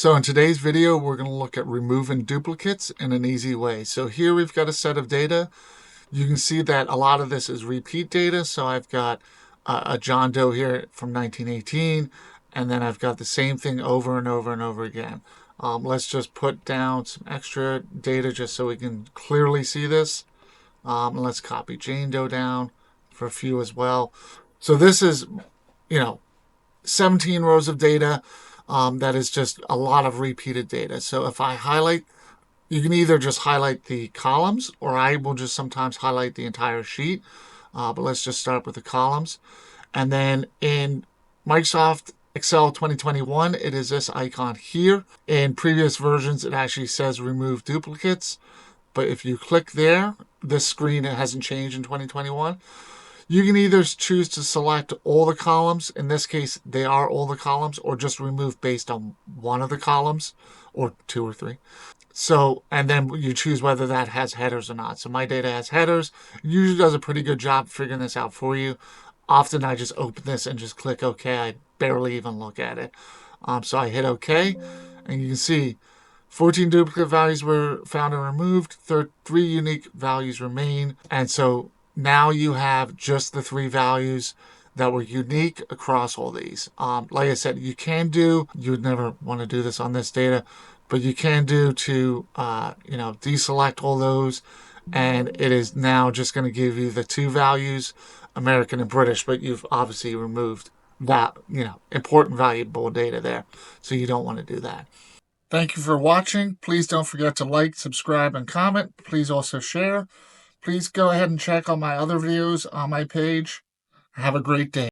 So in today's video, we're going to look at removing duplicates in an easy way. So here we've got a set of data. You can see that a lot of this is repeat data. So I've got a John Doe here from 1918, and then I've got the same thing over and over and over again. Let's just put down some extra data just so we can clearly see this. And let's copy Jane Doe down for a few as well. So this is, 17 rows of data. That is just a lot of repeated data. So if I highlight, you can either just highlight the columns, or I will just sometimes highlight the entire sheet. But let's just start with the columns. And then in Microsoft Excel 2021, it is this icon here. In previous versions, it actually says remove duplicates. But if you click there, this screen, it hasn't changed in 2021. You can either choose to select all the columns. In this case, they are all the columns, or just remove based on one of the columns, or two or three. So, and then you choose whether that has headers or not. So my data has headers. It usually does a pretty good job figuring this out for you. Often I just open this and just click OK. I barely even look at it. So I hit OK, and you can see 14 duplicate values were found and removed. 3 unique values remain. And so now you have just the 3 values that were unique across all these. Like I said, you would never want to do this on this data, but you can do to, deselect all those. And it is now just going to give you the 2 values, American and British, but you've obviously removed that, important valuable data there. So you don't want to do that. Thank you for watching. Please don't forget to like, subscribe, and comment. Please also share. Please go ahead and check out my other videos on my page. Have a great day.